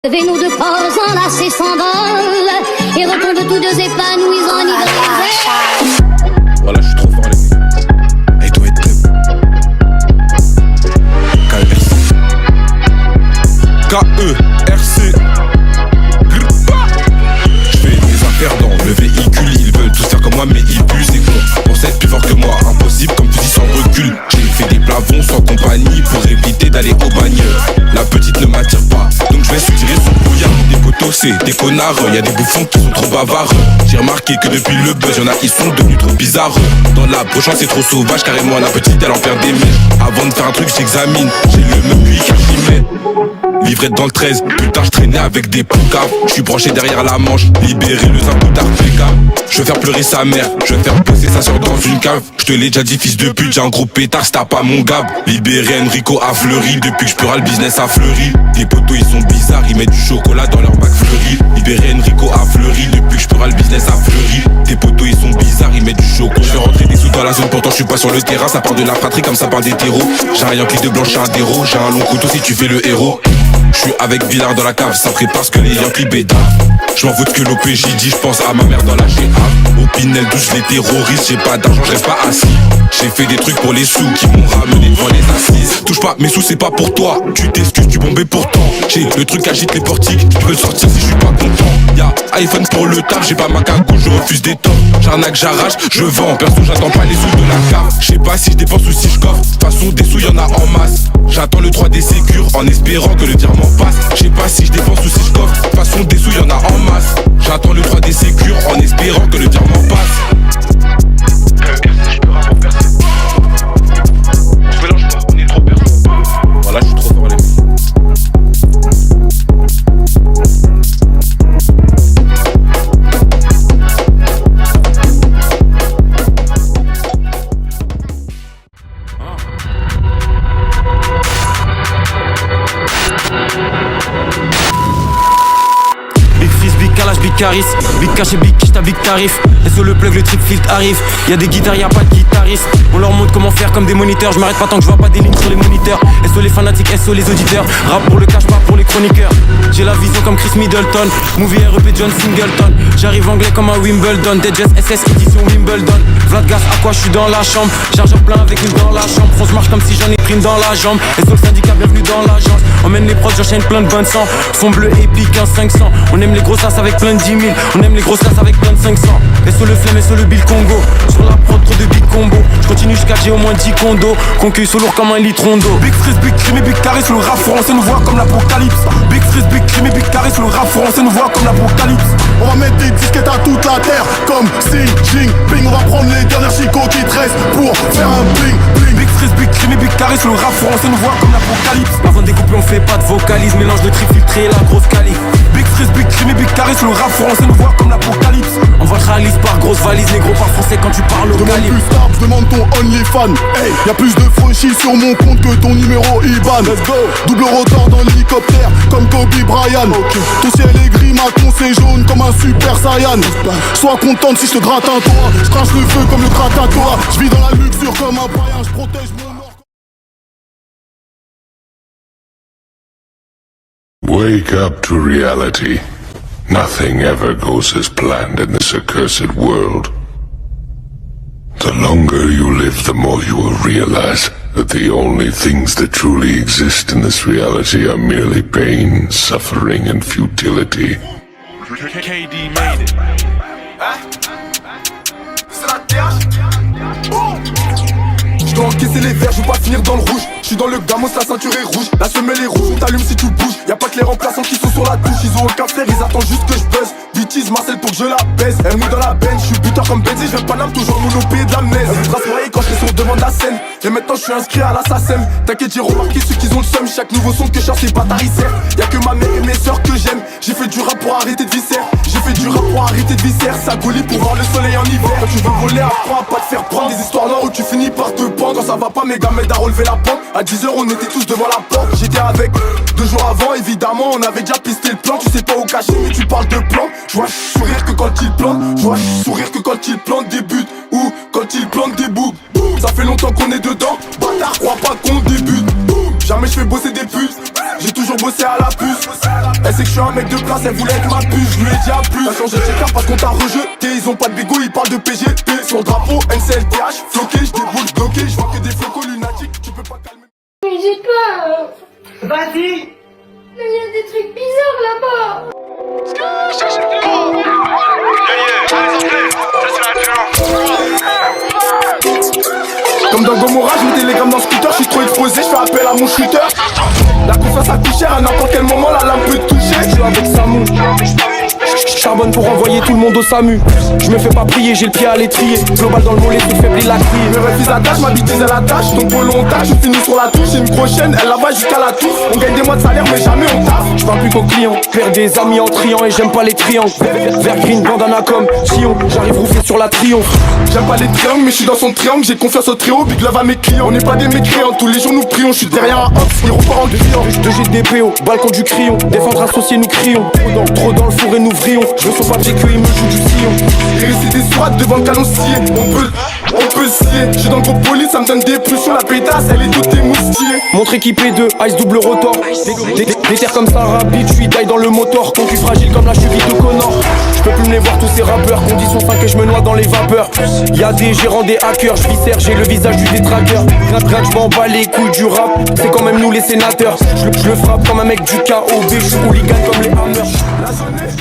Levez-nous de corps enlacés s'envolent et retombent tous deux épanouis enivrés. Voilà, je suis trop fort les gars. Et toi être prêt. KERC. Je fais des affaires dans le véhicule. Ils veulent tous faire comme moi mais ils puent, c'est con. Pour être plus fort que moi, impossible comme fusil sans recul. J'ai fait des plafonds sans compagnie pour éviter d'aller au bagne. La petite ne m'attire pas, donc je vais soutirer son brouillard. Des potos c'est des connards, y'a des bouffons qui sont trop bavards. J'ai remarqué que depuis le buzz, y'en a qui sont devenus trop bizarres. Dans la prochaine c'est trop sauvage, carrément la petite elle en perd des mèches. Avant de faire un truc j'examine, j'ai le même QI qu'Archimède. Livré dans le 13, putain je traînais avec des poucaves. Je suis branché derrière la manche, libéré le zapoutard PK. Je vais faire pleurer sa mère, je vais faire bosser sa soeur dans une cave. Je te l'ai déjà dit fils de pute, j'ai un gros pétard, c'est pas mon gab. Libéré Enrico a fleuri, depuis que je peux le business a fleuri. Les potos ils sont bizarres, ils mettent du chocolat dans leur bac fleuri. Libéré Enrico a fleuri, depuis que je peux le business a fleuri. Tes potos ils sont bizarres, ils mettent du chocolat. Je fais rentrer des sous dans la zone, pourtant je suis pas sur le terrain. Ça part de la fratrie comme ça part des terreaux. J'ai un Yankee de blanche, j'ai un déro. J'ai un long couteau si tu fais le héros. Je suis avec Villard dans la cave, ça prépare ce que les Yankees bédavent. Je m'en fous de que l'OPJ dit, je pense à ma mère dans la GA. Au Pinel douche les terroristes, j'ai pas d'argent, je reste pas assis. J'ai fait des trucs pour les sous qui m'ont ramené devant les assises. Touche pas, mes sous c'est pas pour toi, tu t'excuses, tu bombais pourtant. J'ai le truc qui agite les portiques, je peux le sortir si je suis pas content. Y'a iPhone pour le taf, j'ai pas ma cagoule, je refuse des temps. J'arnaque, j'arrache, je vends, perso j'attends pas les sous de la cave. Je sais pas si je dépense ou si je coffre, de toute façon des sous y'en a en masse. J'attends le 3D sécure en espérant que le diamant passe. Je sais pas si je dépense ou si je coffre, de toute façon des sous y'en a en masse. J'attends le 3D sécure en espérant que le diamant passe. Je peux vraiment percer. Je mélange pas, on est trop perdu. Voilà, je suis trop fort les mecs. Big Caris, Big Cash et Big Kita, Big Tarif. Et sur le plug, le trip filtre arrive. Y'a des guitares, y'a pas de guitariste. On leur montre comment faire comme des moniteurs. Je m'arrête pas tant que je vois pas des lignes sur les moniteurs. Et sur les fanatiques, et sur les auditeurs. Rap pour le cash, pas pour les chroniqueurs. J'ai la vision comme Chris Middleton. Movie REP John Singleton. J'arrive anglais comme un Wimbledon. Deadjess SS édition Wimbledon. Vladgas à quoi je suis dans la chambre. Chargeur plein avec une dans la chambre. On se marche comme si j'en ai pris une dans la jambe. Et sur le syndicat, bienvenue dans l'agence. Emmène les prods, j'enchaîne plein de bonnes sang. Fond bleu épique, 15-500. On aime les grosses as avec plein de 10 000. On aime les grosses as avec plein de 500. Et sur le flemme et sur le bill Congo. Sur la prod, trop de big combo. Je continue jusqu'à j'ai au moins 10 condos. Concueil sous lourd comme un litron d'eau. Big Freeze, Big Crime et Big Carré sur le rap français nous voit comme l'apocalypse. Big Freeze, Big Crime et Big Carré sur le rap français nous voit comme l'apocalypse. On va mettre des disquettes à toute la terre comme Xi Jinping. On va prendre les dernières chicots qui te restent pour faire un bling bling. Big Freeze, Big Crime et Big Carré sur le rap français nous voit comme l'apocalypse. Avant de découper on fait pas de vocalise. Mélange de tri filtré et la grosse calife. Big Freeze, Big Crime et Big Carré sur le rap français nous voit comme l'apocalypse. On va réalise par grosse valise, négro par français quand tu parles au Demande calibre. plus tard, je demande ton OnlyFans. Hey, y'a plus de franchis sur mon compte que ton numéro IBAN. Let's go. Double rotor dans l'hélicoptère comme Kobe Bryant. Ton ciel est gris, ma con c'est jaune comme un super saiyan. Sois contente si je te gratte un toit. Je crache le feu comme le gratatoir. Je vis dans la luxure comme un païen. Je protège mon mort. Wake up to reality. Nothing ever goes as planned in this accursed world. The longer you live, the more you will realize that the only things that truly exist in this reality are merely pain, suffering, and futility. KD made it. J'dois encaisser les verres, je veux pas finir dans le rouge. J'suis dans le gamos, la ceinture est rouge. La semelle est rouge, on t'allume si tu bouges. Y'a pas que les remplaçants qui sont sur la touche. Ils ont aucun flair, ils attendent juste que je buzz. Bêtise, Marcel pour que je la baisse. Elle mouille dans la benne, j'suis buteur comme Benzi. J'viens de Paname, toujours monopé de l'amnèse. Elle voudra se marier quand j'serai sur devant de la scène. Et maintenant j'suis inscrit à la SACEM. T'inquiète, j'ai remarqué ceux qui ont le seum. Chaque nouveau son que je cherche, c'est bâtarissère. Y'a que ma mère et mes sœurs que j'aime. J'ai fait du rap pour arrêter de viscère. J'ai fait du rap pour arrêter de viscère. Ça golie pour voir le soleil en hiver. Quand tu veux voler, apprends à pas te faire prendre. Des histoires noires où tu finis par te pendre. Quand ça va pas, mes gars m'aident à relever la pente. À 10h, on était tous devant la porte. J'étais avec 2 jours avant, évidemment, on avait déjà pisté le plan. Tu sais pas où cacher, mais tu parles de plan. Je vois sourire que quand il plante. Je vois sourire que quand il plante des buts. Ou quand il plante des bouts. Ça fait longtemps qu'on est dedans. Bâtard, crois pas qu'on débute. Jamais je fais bosser des putes. j'ai toujours bossé à la puce. Elle sait que je suis un mec de place, elle voulait être ma puce, je lui ai dit à plus. T'as changé de check-up parce qu'on t'a rejeté. Ils ont pas de bégo, ils parlent de PGP. Sur le drapeau, NCLTH, floqué, je déboule bloqué. Je vois que des flocos lunatiques, tu peux pas calmer. Mais j'ai peur. Vas-y. Mais il y a des trucs bizarres là-bas. Comme dans Gomorrah, je mets des grammes dans le scooter, je suis trop exposé, je fais appel à mon shooter. La confiance a coûté cher, à n'importe quel moment la lame peut te toucher. Je suis avec Samu, charbonne pour envoyer tout le monde au SAMU. Je me fais pas prier, j'ai le pied à l'étrier. Global dans le mollet, tout faible, il a crié. Mes refus attache, ma bêtise à la tâche. Ton polo on tâche, je finis sur la touche. J'ai une prochaine, elle là-bas jusqu'à la touffe. On gagne des mois de salaire, mais jamais on taffe. Je parle plus qu'aux clients, perds des amis en triant et j'aime pas les triangles. Vert green, bandana comme Sion, j'arrive rouffé sur la triomphe. J'aime pas les triangles, mais je suis dans son triangle. J'ai confiance au trio, big love à mes clients. On n'est pas des mécréants, tous les jours nous prions. Je suis derrière un hop, il repart en criant. Je te jette des PO, balcon du crayon. Défendre associé, nous crions. Trop dans le four et nous vrillons. Je veux son papier que il me joue du sillon. J'ai réussi des soirs devant le canon scié. On peut scier. J'suis dans le gros police, ça me donne des pulsions. La pétasse, elle est toute émoustillée. Montre équipé de ice double rotor. Des terres comme ça rapide, j'suis die dans le moteur. Conduit fragile comme la cheville de Connor. J'peux plus me les voir tous ces rappeurs. Condition 5 et j'me noie dans les vapeurs. Y'a des gérants, des hackers. J'viscère, j'ai le visage du détraqueur. Rien que j'm'en bats les couilles du rap. C'est quand même nous les sénateurs. Je le frappe comme un mec du KOB. J'suis hooligan comme les hammers. La jeunesse.